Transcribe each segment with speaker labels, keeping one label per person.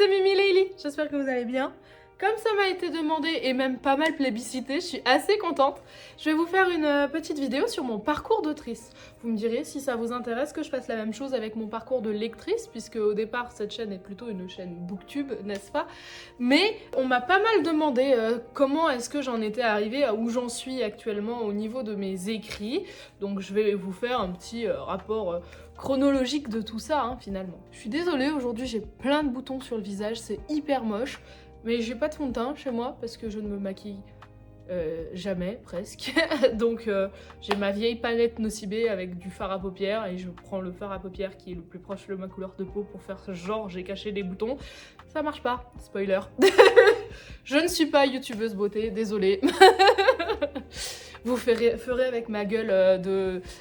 Speaker 1: c'est Mimi Leili, j'espère que vous allez bien. Comme ça m'a été demandé et même pas mal plébiscité, je suis assez contente. Je vais vous faire une petite vidéo sur mon parcours d'autrice. Vous me direz si ça vous intéresse que je fasse la même chose avec mon parcours de lectrice, puisque au départ cette chaîne est plutôt une chaîne booktube, n'est-ce pas? Mais on m'a pas mal demandé comment est-ce que j'en étais arrivée à où j'en suis actuellement au niveau de mes écrits. Donc je vais vous faire un petit rapport chronologique de tout ça finalement. Je suis désolée, aujourd'hui j'ai plein de boutons sur le visage, c'est hyper moche. Mais j'ai pas de fond de teint chez moi parce que je ne me maquille jamais, presque. Donc j'ai ma vieille palette Nocibé avec du fard à paupières et je prends le fard à paupières qui est le plus proche de ma couleur de peau pour faire ce genre j'ai caché des boutons. Ça marche pas, spoiler. Je ne suis pas youtubeuse beauté, désolée. Vous ferez avec ma gueule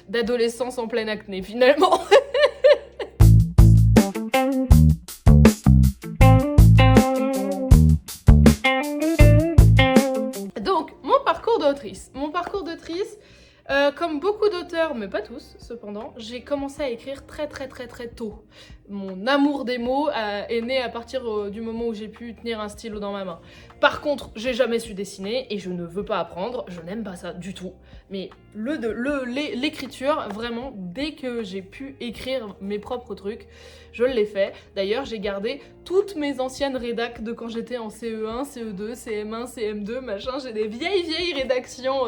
Speaker 1: d'adolescence en pleine acné finalement. Mon parcours d'autrice, comme beaucoup d'auteurs, mais pas tous cependant, j'ai commencé à écrire très tôt. Mon amour des mots est né à partir du moment où j'ai pu tenir un stylo dans ma main. Par contre, j'ai jamais su dessiner et je ne veux pas apprendre, je n'aime pas ça du tout. Mais l'écriture, vraiment, dès que j'ai pu écrire mes propres trucs, je l'ai fait. D'ailleurs, j'ai gardé toutes mes anciennes rédacs de quand j'étais en CE1, CE2, CM1, CM2, machin. J'ai des vieilles rédactions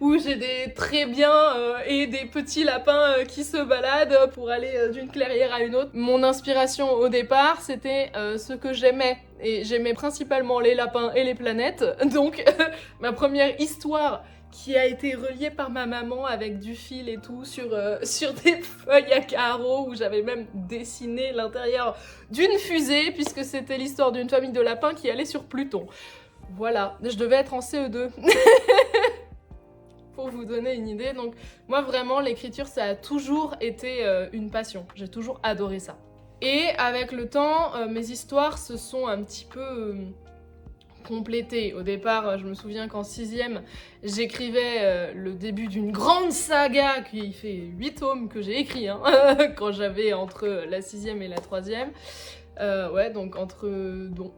Speaker 1: où j'ai des très bien et des petits lapins qui se baladent pour aller d'une clairière à une autre. Mon inspiration au départ, c'était ce que j'aimais. Et j'aimais principalement les lapins et les planètes. Donc, ma première histoire qui a été reliée par ma maman avec du fil et tout sur des feuilles à carreaux où j'avais même dessiné l'intérieur d'une fusée puisque c'était l'histoire d'une famille de lapins qui allait sur Pluton. Voilà, je devais être en CE2. Pour vous donner une idée, donc moi vraiment l'écriture ça a toujours été une passion, j'ai toujours adoré ça. Et avec le temps, mes histoires se sont un petit peu complétées. Au départ, je me souviens qu'en 6e, j'écrivais le début d'une grande saga qui fait 8 tomes que j'ai écrit quand j'avais entre la 6e et la 3e. Ouais, donc entre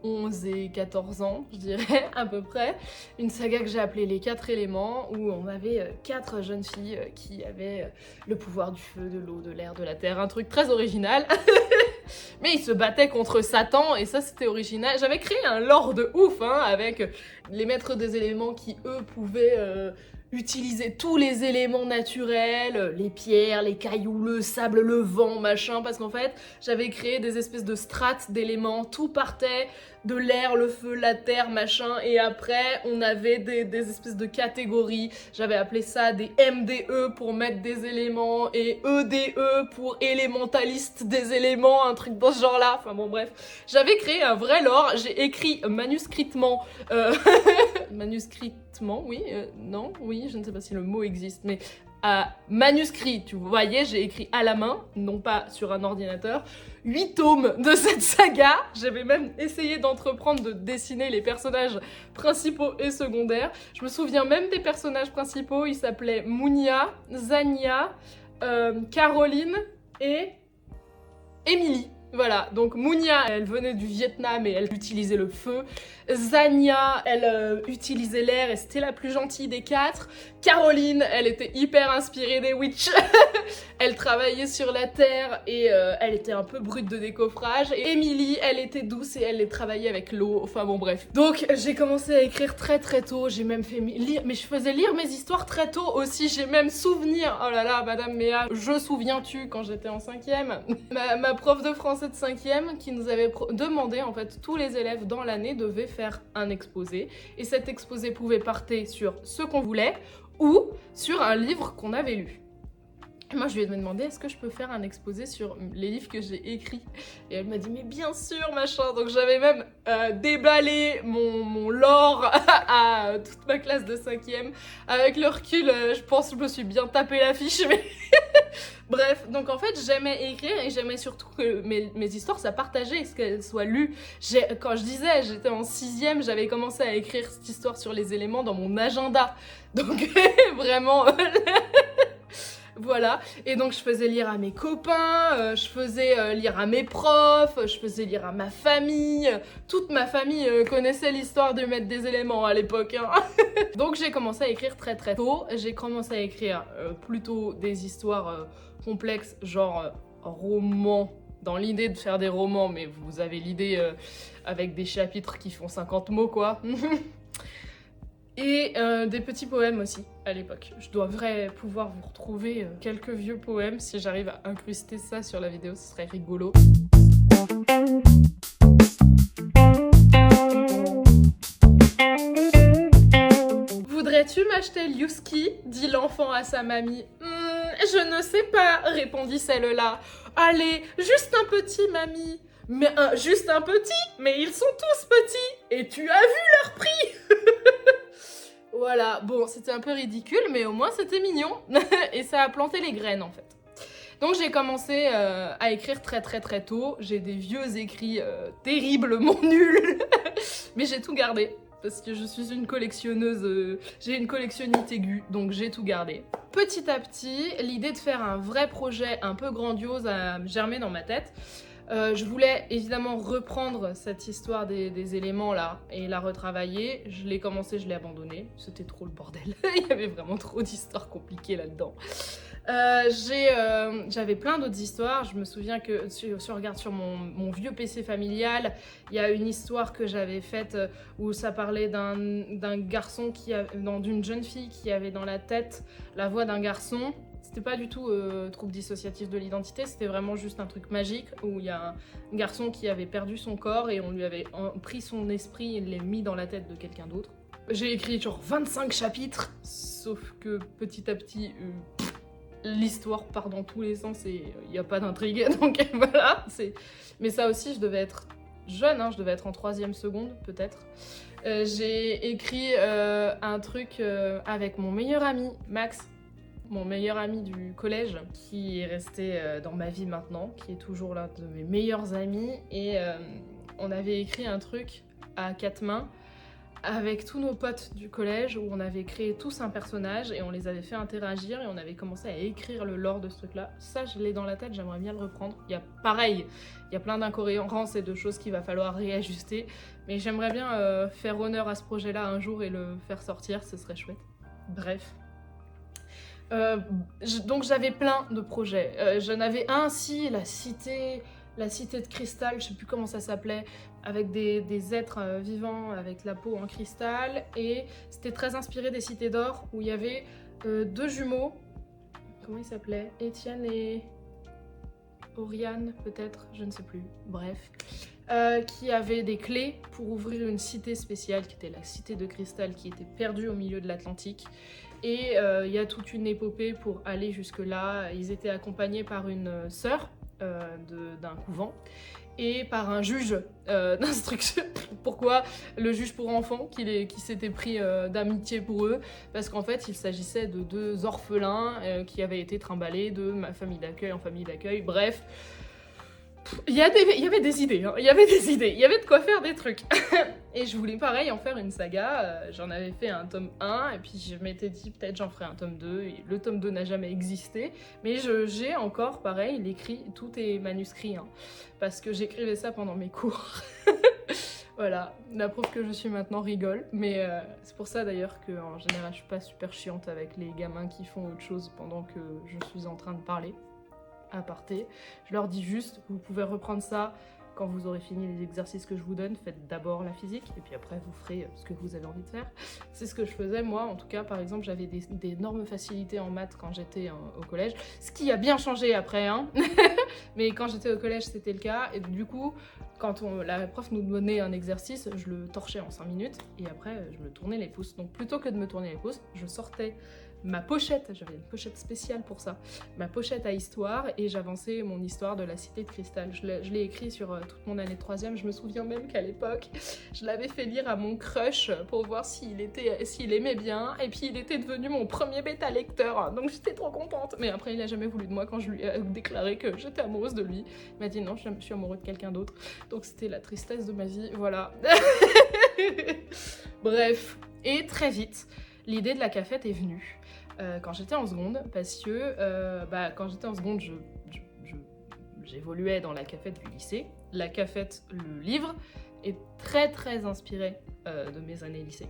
Speaker 1: 11 et 14 ans, je dirais, à peu près. Une saga que j'ai appelée Les 4 éléments, où on avait 4 jeunes filles qui avaient le pouvoir du feu, de l'eau, de l'air, de la terre. Un truc très original. Mais ils se battaient contre Satan, et ça c'était original. J'avais créé un lore de ouf, avec les maîtres des éléments qui, eux, pouvaient utiliser tous les éléments naturels, les pierres, les cailloux, le sable, le vent, machin, parce qu'en fait, j'avais créé des espèces de strates d'éléments, tout partait de l'air, le feu, la terre, machin, et après, on avait des espèces de catégories, j'avais appelé ça des MDE pour mettre des éléments, et EDE pour élémentaliste des éléments, un truc dans ce genre-là, enfin bon bref. J'avais créé un vrai lore, j'ai écrit manuscritement, manuscritement, oui, non, oui, je ne sais pas si le mot existe, mais manuscrit, tu voyais, j'ai écrit à la main, non pas sur un ordinateur, 8 tomes de cette saga. J'avais même essayé d'entreprendre de dessiner les personnages principaux et secondaires. Je me souviens même des personnages principaux, ils s'appelaient Mounia, Zania, Caroline et Émilie. Voilà, donc Mounia, elle venait du Vietnam et elle utilisait le feu. Zania, elle utilisait l'air et c'était la plus gentille des 4. Caroline, elle était hyper inspirée des witches. Elle travaillait sur la terre et elle était un peu brute de décoffrage. Et Émilie, elle était douce et elle travaillait avec l'eau. Enfin bon bref. Donc j'ai commencé à écrire très tôt. J'ai même fait lire, mais je faisais lire mes histoires très tôt aussi. J'ai même souvenir. Oh là là, Madame Méa, je souviens-tu quand j'étais en 5e. Ma prof de français de 5e qui nous avait demandé, en fait, tous les élèves dans l'année devaient faire un exposé. Et cet exposé pouvait porter sur ce qu'on voulait ou sur un livre qu'on avait lu. Moi, je lui ai demandé, est-ce que je peux faire un exposé sur les livres que j'ai écrits? Et elle m'a dit, mais bien sûr, machin. Donc j'avais même déballé mon lore à toute ma classe de 5e. Avec le recul, je pense que je me suis bien tapé l'affiche, mais... Bref, donc en fait, j'aimais écrire et j'aimais surtout que mes histoires, ça partageait, qu'elles soient lues. Quand je disais, j'étais en 6e, j'avais commencé à écrire cette histoire sur les éléments dans mon agenda. Donc vraiment... Voilà, et donc je faisais lire à mes copains, je faisais lire à mes profs, je faisais lire à ma famille. Toute ma famille connaissait l'histoire du Maître des éléments à l'époque. Hein. Donc j'ai commencé à écrire très très tôt. J'ai commencé à écrire plutôt des histoires complexes, genre romans, dans l'idée de faire des romans, mais vous avez l'idée avec des chapitres qui font 50 mots quoi. Et des petits poèmes aussi, à l'époque. Je devrais pouvoir vous retrouver quelques vieux poèmes. Si j'arrive à incruster ça sur la vidéo, ce serait rigolo. Voudrais-tu m'acheter Liuski dit l'enfant à sa mamie. Je ne sais pas, répondit celle-là. Allez, juste un petit, mamie. Mais juste un petit, mais ils sont tous petits. Et tu as vu leur prix. Voilà, bon, c'était un peu ridicule, mais au moins c'était mignon. Et ça a planté les graines, en fait. Donc j'ai commencé à écrire très très très tôt. J'ai des vieux écrits terriblement nuls. Mais j'ai tout gardé. Parce que je suis une collectionneuse, j'ai une collectionnite aiguë, donc j'ai tout gardé. Petit à petit, l'idée de faire un vrai projet un peu grandiose a germé dans ma tête. Je voulais évidemment reprendre cette histoire des éléments là et la retravailler. Je l'ai commencé, je l'ai abandonné. C'était trop le bordel. Il y avait vraiment trop d'histoires compliquées là-dedans. J'avais plein d'autres histoires. Je me souviens que si on regarde sur mon vieux PC familial, il y a une histoire que j'avais faite où ça parlait d'un garçon d'une jeune fille qui avait dans la tête la voix d'un garçon. C'était pas du tout trouble dissociatif de l'identité, c'était vraiment juste un truc magique où il y a un garçon qui avait perdu son corps et on lui avait pris son esprit et l'a mis dans la tête de quelqu'un d'autre. J'ai écrit genre 25 chapitres, sauf que petit à petit, l'histoire part dans tous les sens et il n'y a pas d'intrigue, donc voilà. Mais ça aussi, je devais être jeune, hein, je devais être en 3e seconde peut-être. J'ai écrit un truc avec mon meilleur ami, Max, mon meilleur ami du collège, qui est resté dans ma vie maintenant, qui est toujours l'un de mes meilleurs amis, et on avait écrit un truc à 4 mains avec tous nos potes du collège où on avait créé tous un personnage et on les avait fait interagir et on avait commencé à écrire le lore de ce truc-là. Ça, je l'ai dans la tête, j'aimerais bien le reprendre. Pareil, il y a plein d'incohérences et de choses qu'il va falloir réajuster, mais j'aimerais bien faire honneur à ce projet-là un jour et le faire sortir, ce serait chouette. Bref. Donc j'avais plein de projets. J'en avais un, si, la cité de cristal, je sais plus comment ça s'appelait, avec des êtres vivants avec la peau en cristal, et c'était très inspiré des cités d'or où il y avait 2 jumeaux, comment ils s'appelaient, Étienne et Oriane peut-être, je ne sais plus, bref, qui avaient des clés pour ouvrir une cité spéciale qui était la cité de cristal qui était perdue au milieu de l'Atlantique. Et il y a toute une épopée pour aller jusque-là. Ils étaient accompagnés par une sœur d'un couvent et par un juge d'instruction. Pourquoi le juge pour enfants qui s'était pris d'amitié pour eux? Parce qu'en fait, il s'agissait de 2 orphelins qui avaient été trimballés de ma famille d'accueil en famille d'accueil. Bref, il y avait des idées, hein. Il y avait de quoi faire des trucs. Et je voulais pareil en faire une saga, j'en avais fait un tome 1 et puis je m'étais dit peut-être j'en ferai un tome 2 et le tome 2 n'a jamais existé, mais j'ai encore pareil l'écrit, tout est manuscrit, hein, parce que j'écrivais ça pendant mes cours. Voilà, la preuve que je suis maintenant rigole, mais c'est pour ça d'ailleurs qu'en général je suis pas super chiante avec les gamins qui font autre chose pendant que je suis en train de parler. Aparté, je leur dis juste, vous pouvez reprendre ça quand vous aurez fini les exercices que je vous donne, faites d'abord la physique et puis après vous ferez ce que vous avez envie de faire. C'est ce que je faisais moi, en tout cas par exemple j'avais d'énormes facilités en maths quand j'étais au collège, ce qui a bien changé après, hein. Mais quand j'étais au collège c'était le cas, et du coup quand la prof nous donnait un exercice, je le torchais en 5 minutes et après je me tournais les pouces. Donc plutôt que de me tourner les pouces, je sortais ma pochette, j'avais une pochette spéciale pour ça, ma pochette à histoire, et j'avançais mon histoire de la cité de cristal. Je l'ai écrit sur toute mon année de 3e, je me souviens même qu'à l'époque, je l'avais fait lire à mon crush pour voir s'il aimait bien, et puis il était devenu mon premier bêta lecteur, donc j'étais trop contente. Mais après il a jamais voulu de moi quand je lui ai déclaré que j'étais amoureuse de lui. Il m'a dit non, je suis amoureuse de quelqu'un d'autre, donc c'était la tristesse de ma vie, voilà. Bref, et très vite, l'idée de la cafette est venue. quand j'étais en seconde, parce que quand j'étais en seconde, j'évoluais dans la cafette du lycée. La cafette, le livre, est très très inspiré de mes années lycée.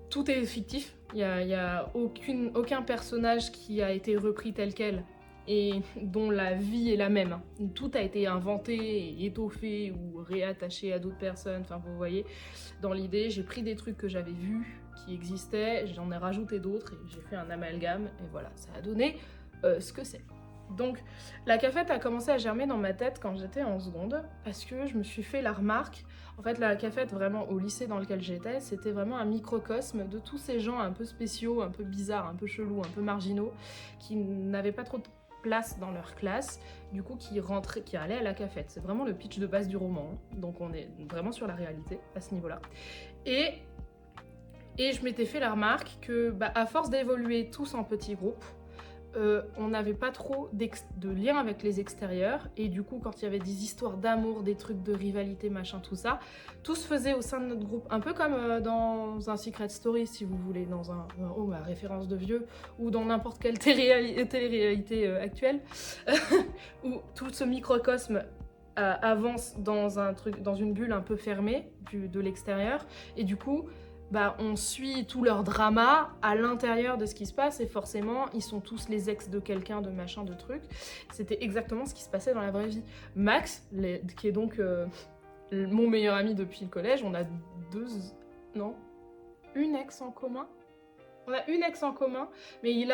Speaker 1: Tout est fictif, il n'y a aucun personnage qui a été repris tel quel et dont la vie est la même. Tout a été inventé et étoffé ou réattaché à d'autres personnes, enfin vous voyez, dans l'idée, j'ai pris des trucs que j'avais vus, qui existaient, j'en ai rajouté d'autres et j'ai fait un amalgame et voilà, ça a donné ce que c'est. Donc la cafette a commencé à germer dans ma tête quand j'étais en seconde parce que je me suis fait la remarque. En fait, la cafette, vraiment au lycée dans lequel j'étais, c'était vraiment un microcosme de tous ces gens un peu spéciaux, un peu bizarres, un peu chelous, un peu marginaux, qui n'avaient pas trop de place dans leur classe, du coup qui allaient à la cafette. C'est vraiment le pitch de base du roman, donc on est vraiment sur la réalité à ce niveau-là. Et je m'étais fait la remarque que, à force d'évoluer tous en petits groupes, on n'avait pas trop de lien avec les extérieurs et du coup quand il y avait des histoires d'amour, des trucs de rivalité, machin, tout ça, tout se faisait au sein de notre groupe, un peu comme dans un Secret Story si vous voulez, dans ma référence de vieux, ou dans n'importe quelle télé-réalité actuelle, où tout ce microcosme avance dans une bulle un peu fermée de l'extérieur et du coup on suit tout leur drama à l'intérieur de ce qui se passe et forcément ils sont tous les ex de quelqu'un, de machin, de truc. C'était exactement ce qui se passait dans la vraie vie. Max, qui est donc mon meilleur ami depuis le collège, on a une ex en commun. On a une ex en commun, mais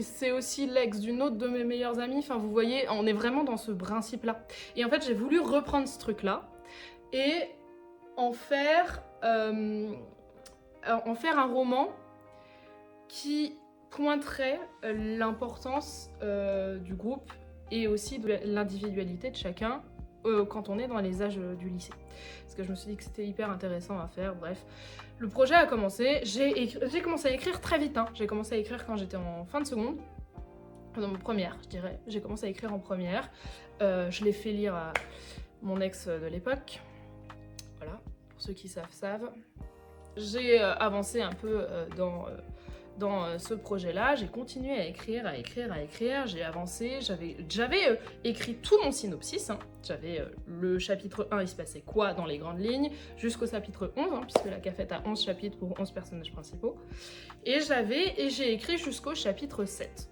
Speaker 1: c'est aussi l'ex d'une autre de mes meilleures amies. Enfin vous voyez, on est vraiment dans ce principe-là. Et en fait j'ai voulu reprendre ce truc-là et en faire un roman qui pointerait l'importance du groupe et aussi de l'individualité de chacun quand on est dans les âges du lycée. Parce que je me suis dit que c'était hyper intéressant à faire, bref. Le projet a commencé, j'ai commencé à écrire très vite, J'ai commencé à écrire quand j'étais en fin de seconde, dans mon première, je dirais. J'ai commencé à écrire en première. Je l'ai fait lire à mon ex de l'époque. Voilà, pour ceux qui savent. J'ai avancé un peu dans ce projet-là, j'ai continué à écrire, j'ai avancé, j'avais écrit tout mon synopsis, J'avais le chapitre 1, il se passait quoi dans les grandes lignes, jusqu'au chapitre 11, puisque la cafette a 11 chapitres pour 11 personnages principaux, et j'ai écrit jusqu'au chapitre 7,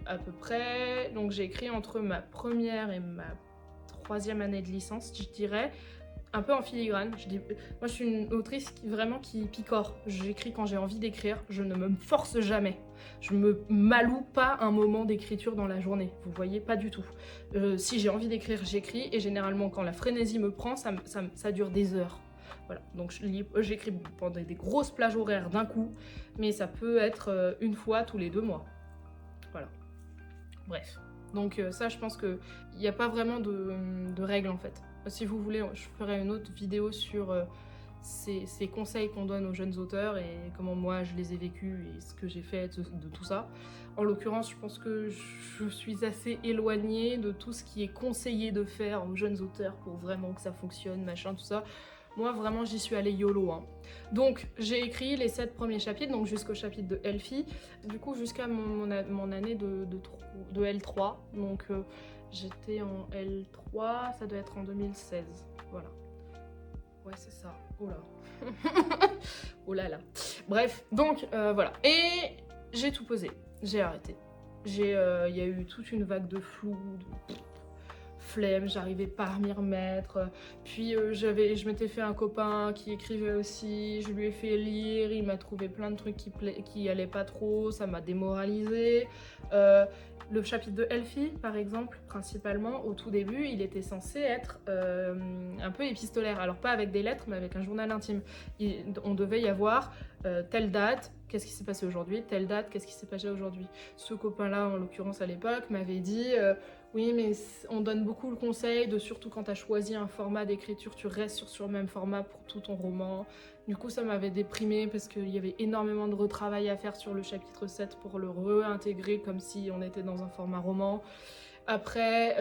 Speaker 1: à peu près, donc j'ai écrit entre ma première et ma troisième année de licence, je dirais, un peu en filigrane. Moi je suis une autrice qui picore. J'écris quand j'ai envie d'écrire, je ne me force jamais. Je me maloue pas un moment d'écriture dans la journée, vous voyez, pas du tout. Si j'ai envie d'écrire, j'écris et généralement quand la frénésie me prend, ça dure des heures. Voilà, donc j'écris pendant des grosses plages horaires d'un coup, mais ça peut être une fois tous les 2 mois. Voilà, bref. Donc ça, je pense qu'il n'y a pas vraiment de règles en fait. Si vous voulez, je ferai une autre vidéo sur ces conseils qu'on donne aux jeunes auteurs et comment moi je les ai vécus et ce que j'ai fait de tout ça. En l'occurrence, je pense que je suis assez éloignée de tout ce qui est conseillé de faire aux jeunes auteurs pour vraiment que ça fonctionne, machin, tout ça. Moi, vraiment, j'y suis allée YOLO. Donc, j'ai écrit les 7 premiers chapitres, donc jusqu'au chapitre de Elfie, du coup, jusqu'à mon année de L3. Donc, j'étais en L3, ça doit être en 2016. Voilà. Ouais, c'est ça. Oh là. Oh là là. Bref, donc, voilà. Et j'ai tout posé. J'ai arrêté. Il y a eu toute une vague de flou, flemme, j'arrivais pas à m'y remettre. Puis je m'étais fait un copain qui écrivait aussi, je lui ai fait lire, il m'a trouvé plein de trucs qui allaient pas trop, ça m'a démoralisée. Le chapitre de Elfie, par exemple, principalement, au tout début, il était censé être un peu épistolaire. Alors pas avec des lettres, mais avec un journal intime. On devait y avoir telle date, qu'est-ce qui s'est passé aujourd'hui, telle date, qu'est-ce qui s'est passé aujourd'hui. Ce copain-là, en l'occurrence à l'époque, m'avait dit oui, mais on donne beaucoup le conseil de, surtout quand tu as choisi un format d'écriture, tu restes sur le même format pour tout ton roman. Du coup, ça m'avait déprimée parce qu'il y avait énormément de retravail à faire sur le chapitre 7 pour le réintégrer comme si on était dans un format roman. Après,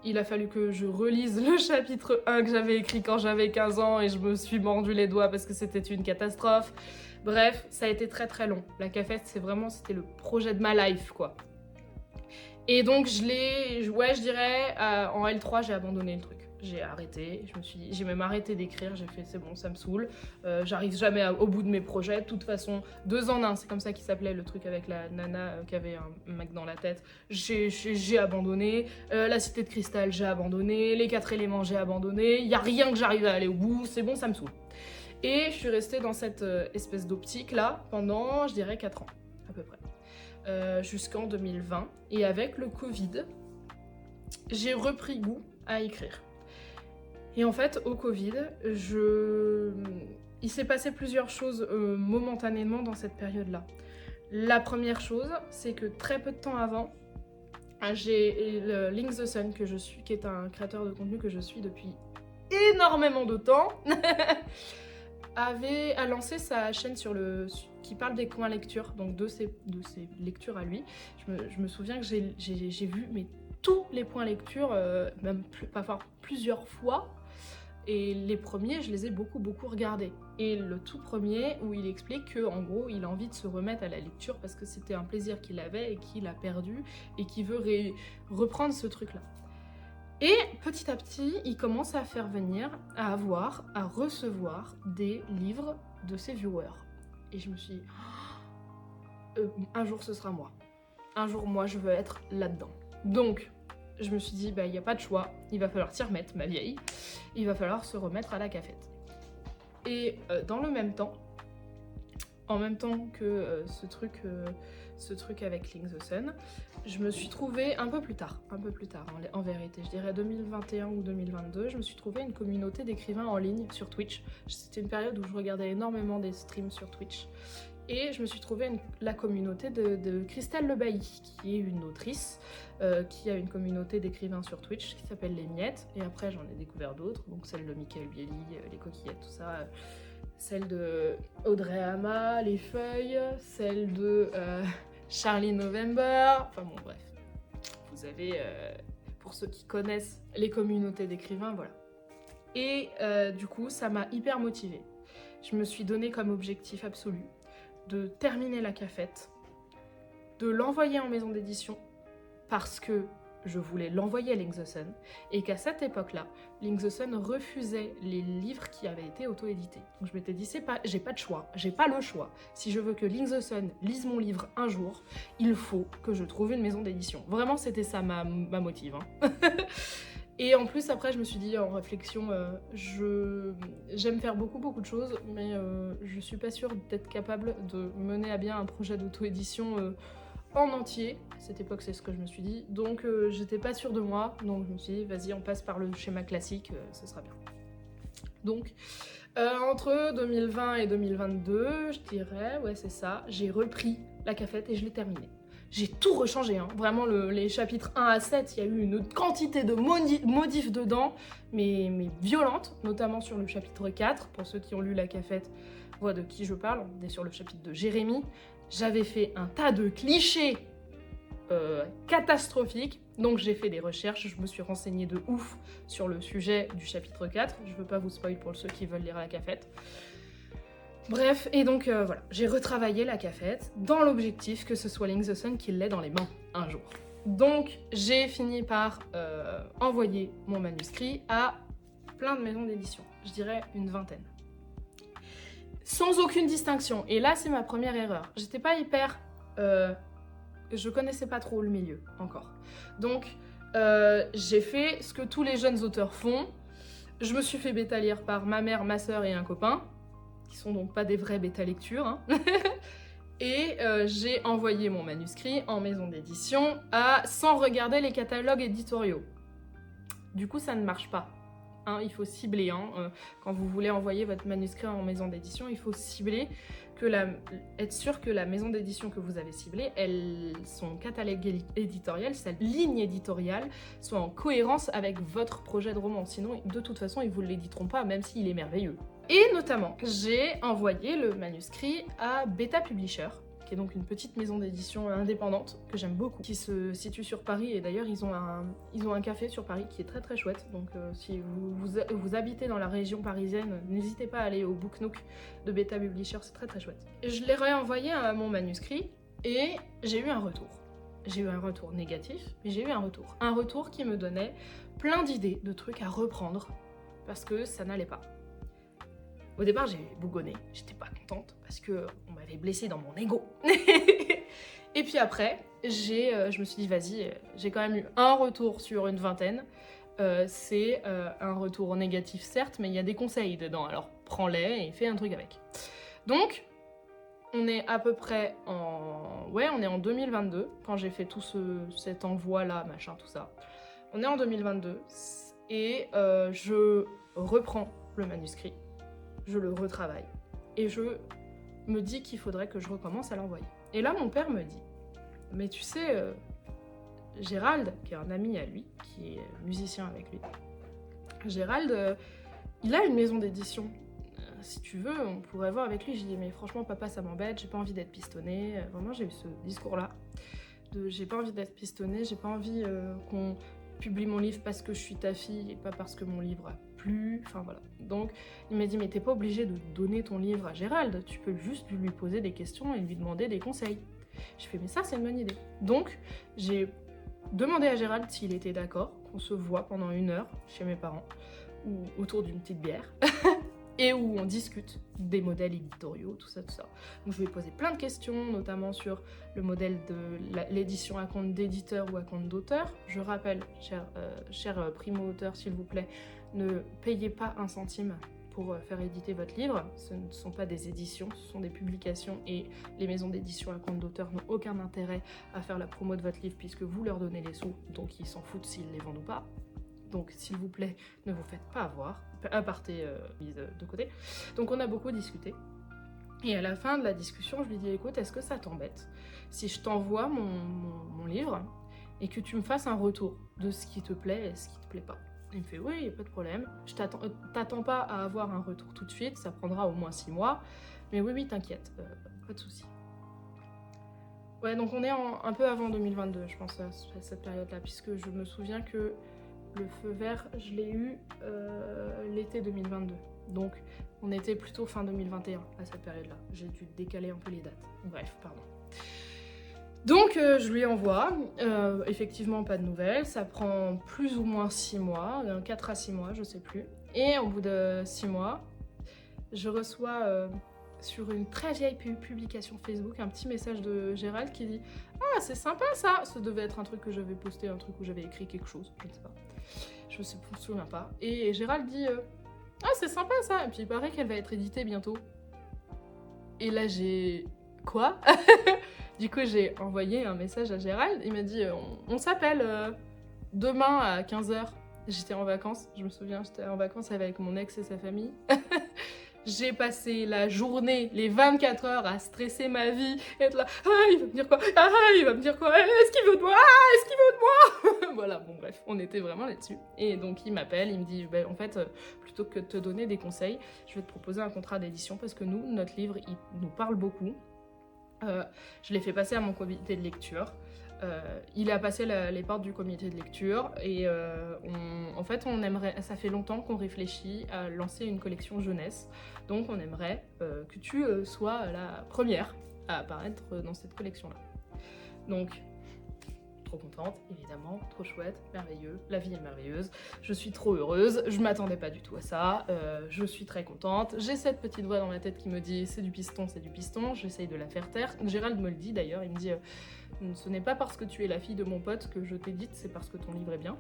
Speaker 1: il a fallu que je relise le chapitre 1 que j'avais écrit quand j'avais 15 ans et je me suis mordu les doigts parce que c'était une catastrophe. Bref, ça a été très très long. La cafette, c'était le projet de ma life, quoi. Et donc je dirais, en L3, j'ai abandonné le truc. J'ai arrêté, j'ai même arrêté d'écrire, j'ai fait c'est bon, ça me saoule, j'arrive jamais au bout de mes projets, de toute façon, 2 en 1, c'est comme ça qu'il s'appelait le truc avec la nana qui avait un mec dans la tête, j'ai abandonné, la cité de cristal, j'ai abandonné, les 4 éléments, j'ai abandonné, il y a rien que j'arrive à aller au bout, c'est bon, ça me saoule. Et je suis restée dans cette espèce d'optique là pendant, je dirais, 4 ans, à peu près. Jusqu'en 2020, et avec le Covid, j'ai repris goût à écrire. Et en fait, au Covid, il s'est passé plusieurs choses momentanément dans cette période-là. La première chose, c'est que très peu de temps avant, j'ai Link the Sun, qui est un créateur de contenu que je suis depuis énormément de temps, a lancé sa chaîne qui parle des coins lecture, donc de ses lectures à lui. Je me souviens que j'ai vu tous les points lecture, même plusieurs fois. Et les premiers, je les ai beaucoup regardés. Et le tout premier, où il explique qu'en gros, il a envie de se remettre à la lecture parce que c'était un plaisir qu'il avait et qu'il a perdu et qu'il veut reprendre ce truc-là. Et petit à petit, il commence à faire venir, à recevoir des livres de ses viewers. Et je me suis dit, un jour ce sera moi. Un jour, moi, je veux être là-dedans. Donc, je me suis dit, il n'y a pas de choix, il va falloir s'y remettre, ma vieille. Il va falloir se remettre à la cafette. Et dans le même temps, en même temps que ce truc avec Link the Sun, je me suis trouvée un peu plus tard en vérité, je dirais 2021 ou 2022, je me suis trouvée une communauté d'écrivains en ligne sur Twitch. C'était une période où je regardais énormément des streams sur Twitch. Et je me suis trouvée la communauté de Christelle Lebailly, qui est une autrice, qui a une communauté d'écrivains sur Twitch qui s'appelle Les Miettes. Et après, j'en ai découvert d'autres, donc celle de Michael Bieli, Les Coquillettes, tout ça. Celle de Audrey Hama, Les Feuilles, celle de Charlie November. Enfin bon, bref. Vous avez, pour ceux qui connaissent les communautés d'écrivains, voilà. Et du coup, ça m'a hyper motivée. Je me suis donné comme objectif absolu de terminer la cafette, de l'envoyer en maison d'édition, parce que je voulais l'envoyer à Link the Sun, et qu'à cette époque-là, Link the Sun refusait les livres qui avaient été auto-édités. Donc je m'étais dit, j'ai pas de choix, j'ai pas le choix. Si je veux que Link the Sun lise mon livre un jour, il faut que je trouve une maison d'édition. Vraiment, c'était ça ma motive. Hein. Et en plus, après, je me suis dit en réflexion, j'aime faire beaucoup de choses, mais je suis pas sûre d'être capable de mener à bien un projet d'auto-édition en entier. À cette époque, c'est ce que je me suis dit. Donc, j'étais pas sûre de moi. Donc, je me suis dit, vas-y, on passe par le schéma classique, ce sera bien. Donc, entre 2020 et 2022, je dirais, ouais, c'est ça, j'ai repris la cafette et je l'ai terminée. J'ai tout rechangé, hein. Vraiment les chapitres 1 à 7, il y a eu une quantité de modifs dedans, mais violentes, notamment sur le chapitre 4, pour ceux qui ont lu la cafette voient de qui je parle, on est sur le chapitre de Jérémie. J'avais fait un tas de clichés catastrophiques, donc j'ai fait des recherches, je me suis renseignée de ouf sur le sujet du chapitre 4, je veux pas vous spoil pour ceux qui veulent lire la cafette. Bref, et donc voilà, j'ai retravaillé la cafette dans l'objectif que ce soit Link the Sun qui l'ait dans les mains un jour. Donc j'ai fini par envoyer mon manuscrit à plein de maisons d'édition, je dirais une 20aine. Sans aucune distinction, et là c'est ma première erreur. J'étais pas hyper... je connaissais pas trop le milieu encore. Donc j'ai fait ce que tous les jeunes auteurs font. Je me suis fait bêta-lire par ma mère, ma soeur et un copain, qui sont donc pas des vraies bêta-lectures, hein. Et j'ai envoyé mon manuscrit en maison d'édition sans regarder les catalogues éditoriaux. Du coup, ça ne marche pas. Hein, il faut cibler. Hein. Quand vous voulez envoyer votre manuscrit en maison d'édition, il faut cibler, être sûr que la maison d'édition que vous avez ciblée, son catalogue éditorial, sa ligne éditoriale, soit en cohérence avec votre projet de roman. Sinon, de toute façon, ils ne vous l'éditeront pas, même s'il est merveilleux. Et notamment, j'ai envoyé le manuscrit à Beta Publisher, qui est donc une petite maison d'édition indépendante que j'aime beaucoup, qui se situe sur Paris. Et d'ailleurs, ils ont un café sur Paris qui est très très chouette. Donc si vous habitez dans la région parisienne, n'hésitez pas à aller au Book Nook de Beta Publisher, c'est très très chouette. Et je l'ai réenvoyé à mon manuscrit et j'ai eu un retour. J'ai eu un retour négatif, mais j'ai eu un retour. Un retour qui me donnait plein d'idées, de trucs à reprendre, parce que ça n'allait pas. Au départ, j'ai bougonné, j'étais pas contente, parce que on m'avait blessée dans mon ego. Et puis après, je me suis dit, vas-y, j'ai quand même eu un retour sur une vingtaine. C'est un retour négatif, certes, mais il y a des conseils dedans, alors prends-les et fais un truc avec. Donc, on est à peu près en... Ouais, on est en 2022, quand j'ai fait tout cet envoi-là, machin, tout ça. On est en 2022, et je reprends le manuscrit, je le retravaille, et je me dis qu'il faudrait que je recommence à l'envoyer. Et là, mon père me dit, mais tu sais, Gérald, qui est un ami à lui, qui est musicien avec lui, Gérald, il a une maison d'édition. Si tu veux, on pourrait voir avec lui. J'ai dit, mais franchement, papa, ça m'embête, j'ai pas envie d'être pistonnée. Vraiment, j'ai eu ce discours-là. J'ai pas envie d'être pistonnée, j'ai pas envie qu'on publie mon livre parce que je suis ta fille et pas parce que mon livre a plu. Enfin, voilà. Donc, il m'a dit, mais t'es pas obligé de donner ton livre à Gérald. Tu peux juste lui poser des questions et lui demander des conseils. J'ai fait, mais ça, c'est une bonne idée. Donc, j'ai demandé à Gérald s'il était d'accord qu'on se voit pendant 1 heure chez mes parents ou autour d'une petite bière. Et où on discute des modèles éditoriaux, tout ça, tout ça. Donc je vais poser plein de questions, notamment sur le modèle de l'édition à compte d'éditeur ou à compte d'auteur. Je rappelle, cher primo-auteur, s'il vous plaît, ne payez pas 1 centime pour faire éditer votre livre. Ce ne sont pas des éditions, ce sont des publications et les maisons d'édition à compte d'auteur n'ont aucun intérêt à faire la promo de votre livre puisque vous leur donnez les sous, donc ils s'en foutent s'ils les vendent ou pas. Donc s'il vous plaît, ne vous faites pas avoir, partez mise de côté. Donc on a beaucoup discuté. Et à la fin de la discussion, je lui dis, écoute, est-ce que ça t'embête si je t'envoie mon livre et que tu me fasses un retour de ce qui te plaît et ce qui te plaît pas? Il me fait, oui, il n'y a pas de problème. Je t'attends pas à avoir un retour tout de suite, ça prendra au moins 6 mois. Mais oui, t'inquiète, pas de souci. Ouais, donc on est un peu avant 2022, je pense, à cette période-là, puisque je me souviens que le feu vert, je l'ai eu l'été 2022. Donc, on était plutôt fin 2021 à cette période-là. J'ai dû décaler un peu les dates. Bref, pardon. Donc, je lui envoie. Effectivement, pas de nouvelles. Ça prend plus ou moins 6 mois, 4 à 6 mois, je sais plus. Et au bout de 6 mois, je reçois sur une très vieille publication Facebook un petit message de Gérald qui dit « Ah, c'est sympa ça !» Ça devait être un truc que j'avais posté, un truc où j'avais écrit quelque chose, je ne sais pas. Je me souviens pas. Et Gérald dit Ah, c'est sympa ça! Et puis il paraît qu'elle va être éditée bientôt. Et là j'ai... Quoi? Du coup j'ai envoyé un message à Gérald. Il m'a dit on s'appelle demain à 15h. J'étais en vacances, je me souviens, j'étais en vacances avec mon ex et sa famille. J'ai passé la journée, les 24 heures à stresser ma vie, être là, ah il va me dire quoi, ah il va me dire quoi, est-ce qu'il veut de moi, ah est-ce qu'il veut de moi. Voilà, bon bref, on était vraiment là-dessus. Et donc il m'appelle, il me dit, en fait, plutôt que de te donner des conseils, je vais te proposer un contrat d'édition parce que nous, notre livre, il nous parle beaucoup. Je l'ai fait passer à mon comité de lecture. Il a passé les portes du comité de lecture et en fait on aimerait, ça fait longtemps qu'on réfléchit à lancer une collection jeunesse, donc on aimerait que tu sois la première à apparaître dans cette collection là. Donc trop contente, évidemment, trop chouette, merveilleux, la vie est merveilleuse, je suis trop heureuse, je m'attendais pas du tout à ça, je suis très contente, j'ai cette petite voix dans ma tête qui me dit c'est du piston, j'essaye de la faire taire. Gérald me le dit d'ailleurs, il me dit ce n'est pas parce que tu es la fille de mon pote que je t'édite, c'est parce que ton livre est bien.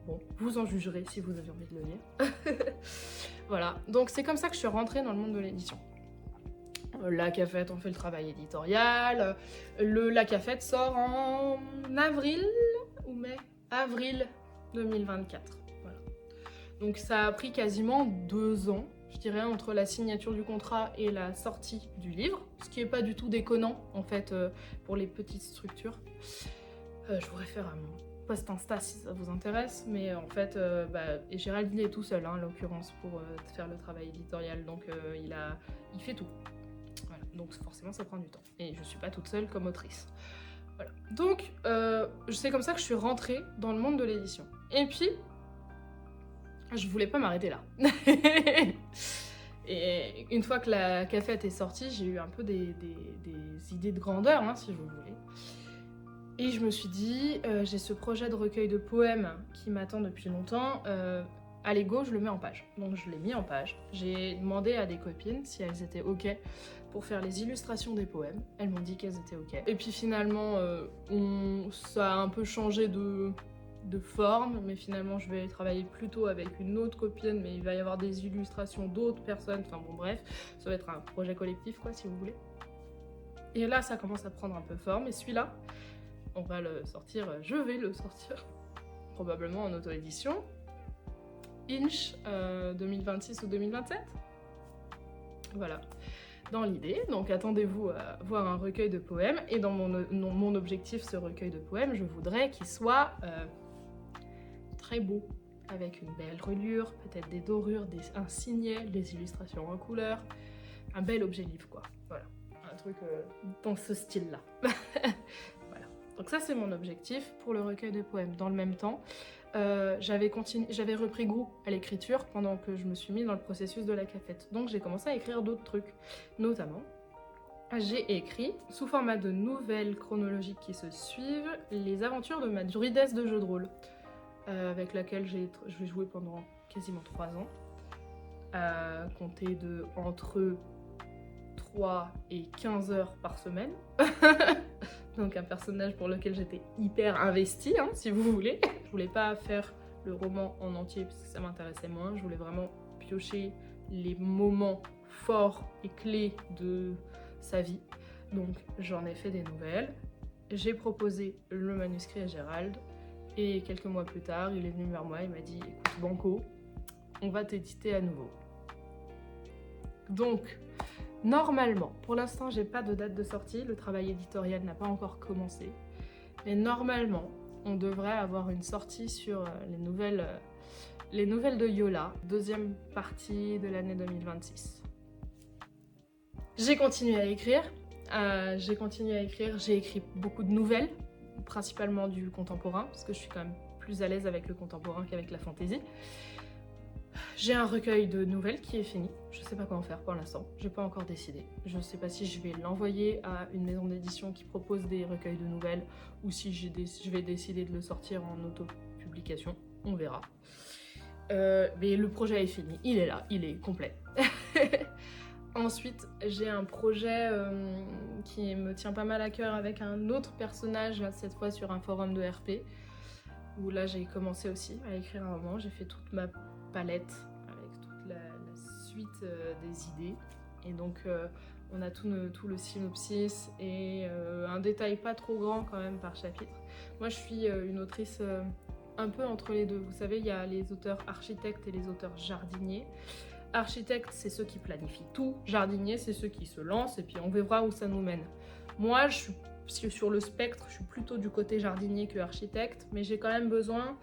Speaker 1: Bon, vous en jugerez si vous avez envie de le lire. Voilà, donc c'est comme ça que je suis rentrée dans le monde de l'édition. La Cafette, on fait le travail éditorial. La Cafette sort en avril ou mai? Avril 2024. Voilà. Donc ça a pris quasiment 2 ans, je dirais, entre la signature du contrat et la sortie du livre, ce qui n'est pas du tout déconnant en fait pour les petites structures. Je vous réfère à mon post Insta si ça vous intéresse, mais en fait, et Gérald il est tout seul, hein, en l'occurrence, pour faire le travail éditorial, donc il fait tout. Voilà. Donc forcément ça prend du temps. Et je suis pas toute seule comme autrice. Voilà. Donc c'est comme ça que je suis rentrée dans le monde de l'édition. Et puis, je voulais pas m'arrêter là. Et une fois que la cafette est sortie, j'ai eu un peu des idées de grandeur, hein, si vous voulez. Et je me suis dit, j'ai ce projet de recueil de poèmes qui m'attend depuis longtemps. Allez go, je le mets en page. Donc je l'ai mis en page. J'ai demandé à des copines si elles étaient ok pour faire les illustrations des poèmes. Elles m'ont dit qu'elles étaient ok. Et puis finalement, ça a un peu changé de forme, mais finalement je vais travailler plutôt avec une autre copine, mais il va y avoir des illustrations d'autres personnes. Enfin bon bref, ça va être un projet collectif quoi, si vous voulez. Et là ça commence à prendre un peu forme. Et celui-là, on va le sortir, je vais le sortir probablement en auto-édition. Inch 2026 ou 2027. Voilà, dans l'idée. Donc attendez-vous à voir un recueil de poèmes. Et dans mon objectif, ce recueil de poèmes, je voudrais qu'il soit très beau, avec une belle reliure, peut-être des dorures, un signet, des illustrations en couleur. Un bel objet livre quoi. Voilà, un truc dans ce style-là. Voilà. Donc ça c'est mon objectif pour le recueil de poèmes. Dans le même temps, j'avais repris goût à l'écriture pendant que je me suis mis dans le processus de la cafette. Donc j'ai commencé à écrire d'autres trucs. Notamment, j'ai écrit, sous format de nouvelles chronologiques qui se suivent, les aventures de ma druidesse de jeu de rôle, avec laquelle je vais jouer pendant quasiment 3 ans, compter de entre 3 et 15 heures par semaine. Donc un personnage pour lequel j'étais hyper investie, hein, si vous voulez. Je voulais pas faire le roman en entier parce que ça m'intéressait moins. Je voulais vraiment piocher les moments forts et clés de sa vie. Donc j'en ai fait des nouvelles. J'ai proposé le manuscrit à Gérald. Et quelques mois plus tard, il est venu vers moi, il m'a dit « Écoute Banco, on va t'éditer à nouveau. » Donc, normalement, pour l'instant, j'ai pas de date de sortie, le travail éditorial n'a pas encore commencé. Mais normalement, on devrait avoir une sortie sur les nouvelles de Yola, deuxième partie de l'année 2026. J'ai continué à écrire, j'ai écrit beaucoup de nouvelles, principalement du contemporain, parce que je suis quand même plus à l'aise avec le contemporain qu'avec la fantaisie. J'ai un recueil de nouvelles qui est fini, je sais pas quoi en faire pour l'instant, j'ai pas encore décidé. Je sais pas si je vais l'envoyer à une maison d'édition qui propose des recueils de nouvelles ou si je vais décider de le sortir en auto-publication, on verra. Mais le projet est fini, il est là, il est complet. Ensuite, j'ai un projet qui me tient pas mal à cœur avec un autre personnage, cette fois sur un forum de RP, où là j'ai commencé aussi à écrire un roman, j'ai fait toute ma palette avec toute la suite des idées. Et donc on a tout le synopsis et un détail pas trop grand quand même par chapitre. Moi je suis une autrice un peu entre les deux. Vous savez, il y a les auteurs architectes et les auteurs jardiniers. Architecte, c'est ceux qui planifient tout. Jardinier, c'est ceux qui se lancent et puis on verra où ça nous mène. Moi, je suis sur le spectre, je suis plutôt du côté jardinier que architecte, mais j'ai quand même besoin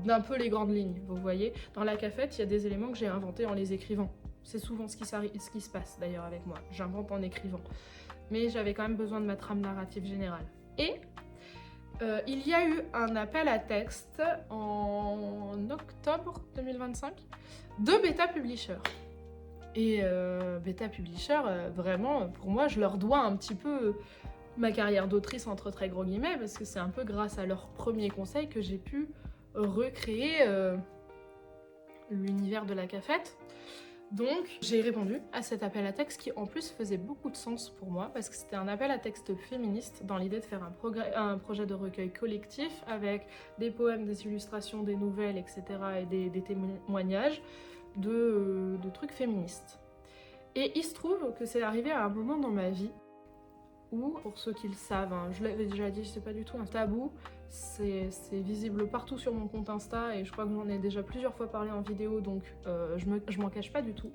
Speaker 1: d'un peu les grandes lignes, vous voyez. Dans la cafette, il y a des éléments que j'ai inventés en les écrivant. C'est souvent ce qui se passe d'ailleurs avec moi, j'invente en écrivant. Mais j'avais quand même besoin de ma trame narrative générale. Et il y a eu un appel à texte en octobre 2025 de Beta Publisher. Et Beta Publisher, vraiment, pour moi, je leur dois un petit peu ma carrière d'autrice entre très gros guillemets, parce que c'est un peu grâce à leurs premiers conseils que j'ai pu recréer l'univers de la cafette. Donc j'ai répondu à cet appel à texte qui en plus faisait beaucoup de sens pour moi parce que c'était un appel à texte féministe dans l'idée de faire un projet de recueil collectif avec des poèmes, des illustrations, des nouvelles, etc. et des témoignages de trucs féministes. Et il se trouve que c'est arrivé à un moment dans ma vie où, pour ceux qui le savent, hein, je l'avais déjà dit, c'est pas du tout un tabou, c'est visible partout sur mon compte Insta et je crois que j'en ai déjà plusieurs fois parlé en vidéo, donc je m'en cache pas du tout.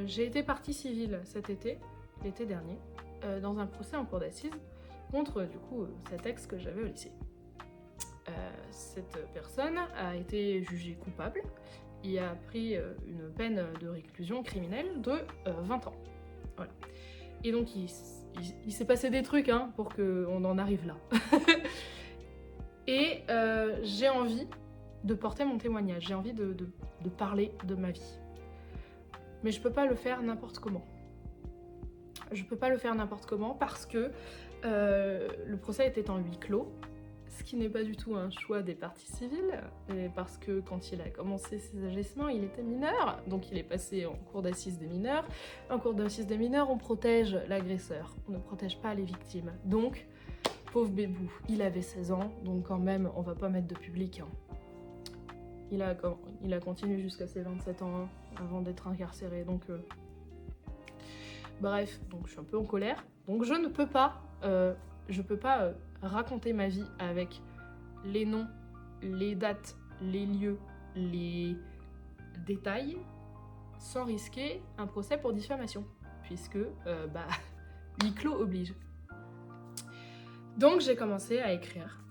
Speaker 1: J'ai été partie civile cet été, l'été dernier, dans un procès en cour d'assises contre du coup cet ex que j'avais au lycée. Cette personne a été jugée coupable et a pris une peine de réclusion criminelle de 20 ans. Voilà. Et donc il s'est passé des trucs hein, pour qu'on en arrive là. Et j'ai envie de porter mon témoignage, j'ai envie de parler de ma vie. Mais je peux pas le faire n'importe comment. Je peux pas le faire n'importe comment parce que le procès était en huis clos, ce qui n'est pas du tout un choix des parties civiles, et parce que quand il a commencé ses agissements, il était mineur, donc il est passé en cour d'assises des mineurs. En cour d'assises des mineurs, on protège l'agresseur, on ne protège pas les victimes. Donc, pauvre bébou, il avait 16 ans, donc quand même, on va pas mettre de public. Hein. Il a continué jusqu'à ses 27 ans hein, avant d'être incarcéré, donc... Bref, donc je suis un peu en colère, donc je ne peux pas... raconter ma vie avec les noms, les dates, les lieux, les détails, sans risquer un procès pour diffamation, puisque huis clos oblige. Donc j'ai commencé à écrire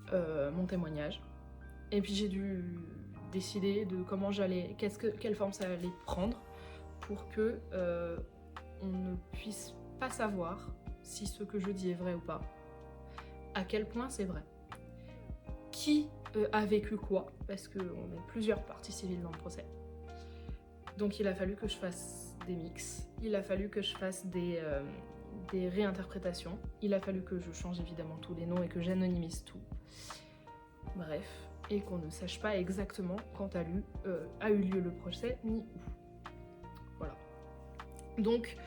Speaker 1: mon témoignage, et puis j'ai dû décider de comment quelle forme ça allait prendre, pour que on ne puisse pas savoir si ce que je dis est vrai ou pas. À quel point c'est vrai. Qui a vécu quoi, parce qu'on est plusieurs parties civiles dans le procès. Donc il a fallu que je fasse des mix, il a fallu que je fasse des réinterprétations, il a fallu que je change évidemment tous les noms et que j'anonymise tout. Bref, et qu'on ne sache pas exactement quand a eu lieu le procès, ni où. Voilà. Donc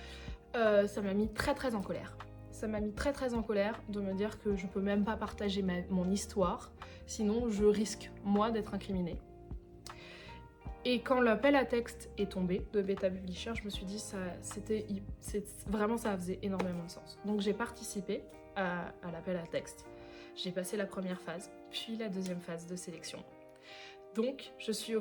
Speaker 1: ça m'a mis très en colère. Ça m'a mis très en colère de me dire que je peux même pas partager mon histoire, sinon je risque, moi, d'être incriminée. Et quand l'appel à texte est tombé de Beta Publisher, je me suis dit vraiment ça faisait énormément de sens. Donc j'ai participé à l'appel à texte. J'ai passé la première phase, puis la deuxième phase de sélection. Donc je fais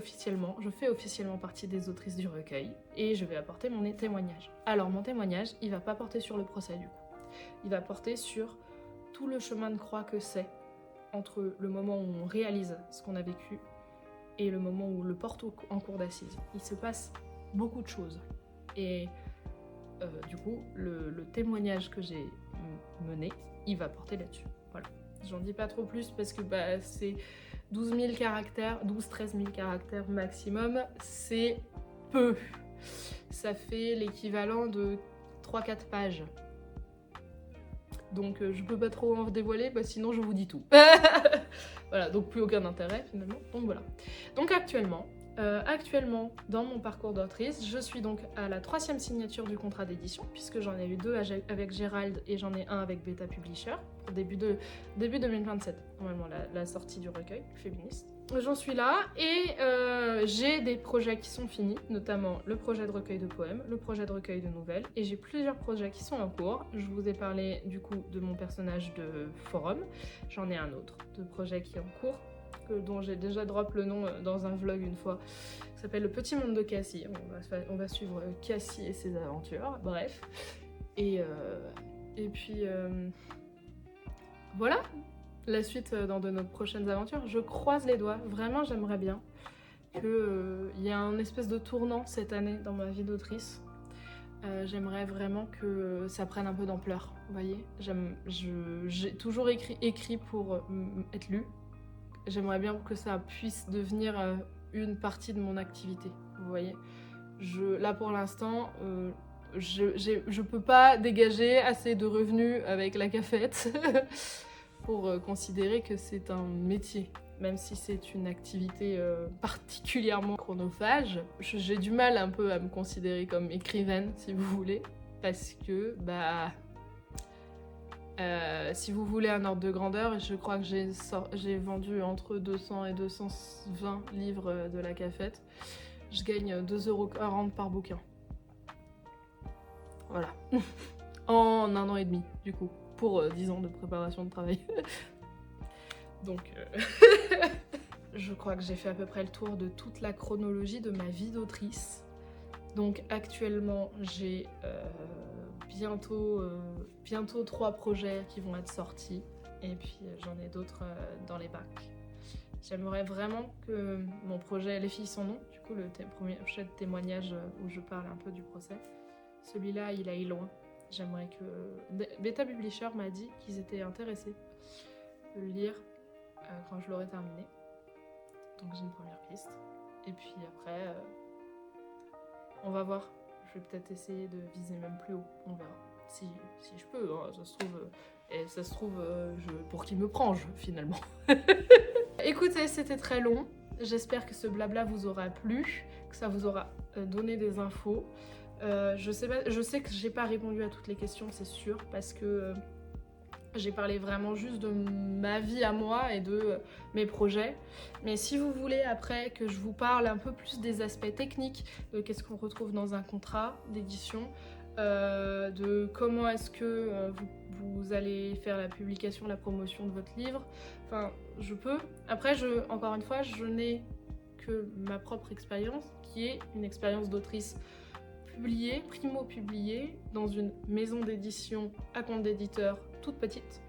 Speaker 1: officiellement partie des autrices du recueil et je vais apporter mon témoignage. Alors mon témoignage, il va pas porter sur le procès du coup. Il va porter sur tout le chemin de croix que c'est entre le moment où on réalise ce qu'on a vécu et le moment où on le porte en cour d'assises. Il se passe beaucoup de choses. Et du coup, le témoignage que j'ai mené, il va porter là-dessus. Voilà. J'en dis pas trop plus parce que c'est 12 000 caractères, 12-13 000 caractères maximum. C'est peu. Ça fait l'équivalent de 3-4 pages. Donc je peux pas trop en dévoiler, sinon je vous dis tout. Voilà, donc plus aucun intérêt finalement. Donc voilà. Donc actuellement, dans mon parcours d'autrice, je suis donc à la 3e signature du contrat d'édition, puisque j'en ai eu 2 avec Gérald et j'en ai un avec Beta Publisher, pour début 2027, normalement la sortie du recueil féministe. J'en suis là et j'ai des projets qui sont finis, notamment le projet de recueil de poèmes, le projet de recueil de nouvelles, et j'ai plusieurs projets qui sont en cours. Je vous ai parlé du coup de mon personnage de forum, j'en ai un autre de projet qui est en cours, dont j'ai déjà drop le nom dans un vlog une fois, qui s'appelle Le Petit Monde de Cassie. On va suivre Cassie et ses aventures, bref. Et puis voilà, la suite dans de nos prochaines aventures. Je croise les doigts, vraiment j'aimerais bien qu'il y ait un espèce de tournant cette année dans ma vie d'autrice. J'aimerais vraiment que ça prenne un peu d'ampleur, vous voyez. J'ai toujours écrit pour être lu. J'aimerais bien que ça puisse devenir une partie de mon activité, vous voyez. Là pour l'instant, je peux pas dégager assez de revenus avec la cafette pour considérer que c'est un métier. Même si c'est une activité particulièrement chronophage, j'ai du mal un peu à me considérer comme écrivaine, si vous voulez, parce que, si vous voulez un ordre de grandeur, je crois que j'ai vendu entre 200 et 220 livres de la cafette. Je gagne 2,40 € par bouquin. Voilà. En 1 an et demi, du coup, pour 10 ans de préparation de travail. Donc, je crois que j'ai fait à peu près le tour de toute la chronologie de ma vie d'autrice. Donc actuellement, j'ai bientôt 3 projets qui vont être sortis. Et puis j'en ai d'autres dans les bacs. J'aimerais vraiment que mon projet Les filles sans nom, du coup le premier projet de témoignage où je parle un peu du procès, celui-là il aille loin. j'aimerais que... Beta Publisher m'a dit qu'ils étaient intéressés de le lire quand je l'aurai terminé. Donc j'ai une première piste. Et puis après, on va voir. Je vais peut-être essayer de viser même plus haut. On verra. Si je peux, hein, ça se trouve, pour qui me prends, finalement. Écoutez, c'était très long. J'espère que ce blabla vous aura plu, que ça vous aura donné des infos. Je sais que j'ai pas répondu à toutes les questions, c'est sûr, parce que j'ai parlé vraiment juste de ma vie à moi et de mes projets. Mais si vous voulez après que je vous parle un peu plus des aspects techniques, de qu'est-ce qu'on retrouve dans un contrat d'édition, de comment est-ce que vous allez faire la publication, la promotion de votre livre, enfin, je peux. Après, encore une fois, je n'ai que ma propre expérience, qui est une expérience d'autrice publiée, primo-publiée, dans une maison d'édition à compte d'éditeur toute petite.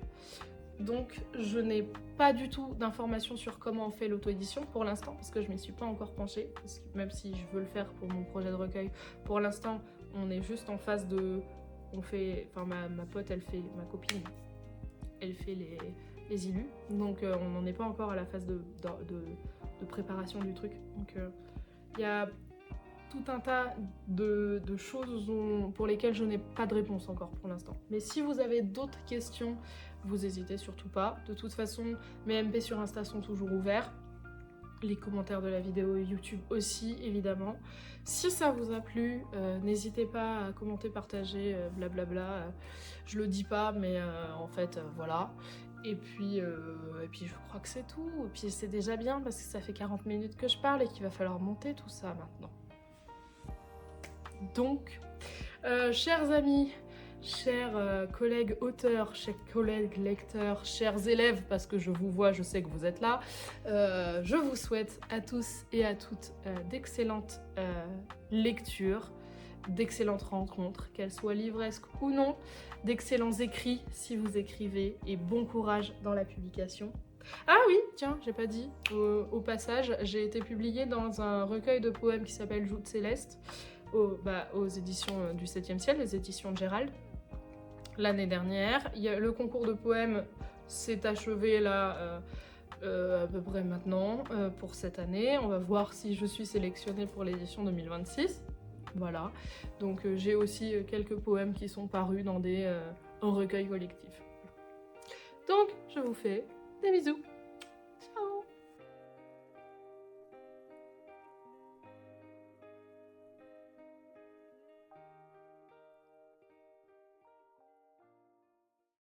Speaker 1: Donc je n'ai pas du tout d'informations sur comment on fait l'auto-édition pour l'instant, parce que je ne m'y suis pas encore penchée, parce que même si je veux le faire pour mon projet de recueil, pour l'instant on est juste en phase de... ma pote, ma copine, elle fait les illus, donc on n'en est pas encore à la phase de préparation du truc. Donc il y a tout un tas de choses pour lesquelles je n'ai pas de réponse encore pour l'instant. Mais si vous avez d'autres questions, vous n'hésitez surtout pas. De toute façon, mes MP sur Insta sont toujours ouverts. Les commentaires de la vidéo YouTube aussi, évidemment. Si ça vous a plu, n'hésitez pas à commenter, partager, blablabla. Je le dis pas, mais en fait, voilà. Et puis je crois que c'est tout. Et puis c'est déjà bien parce que ça fait 40 minutes que je parle et qu'il va falloir monter tout ça maintenant. Donc, chers amis, chers collègues auteurs, chers collègues lecteurs, chers élèves, parce que je vous vois, je sais que vous êtes là, je vous souhaite à tous et à toutes d'excellentes lectures, d'excellentes rencontres, qu'elles soient livresques ou non, d'excellents écrits si vous écrivez, et bon courage dans la publication. Ah oui, tiens, j'ai pas dit, au passage, j'ai été publiée dans un recueil de poèmes qui s'appelle Joutes Célestes, aux éditions du 7e ciel, les éditions de Gérald, l'année dernière. Le concours de poèmes s'est achevé là, à peu près maintenant, pour cette année. On va voir si je suis sélectionnée pour l'édition 2026. Voilà, donc j'ai aussi quelques poèmes qui sont parus dans un recueil collectif. Donc, je vous fais des bisous.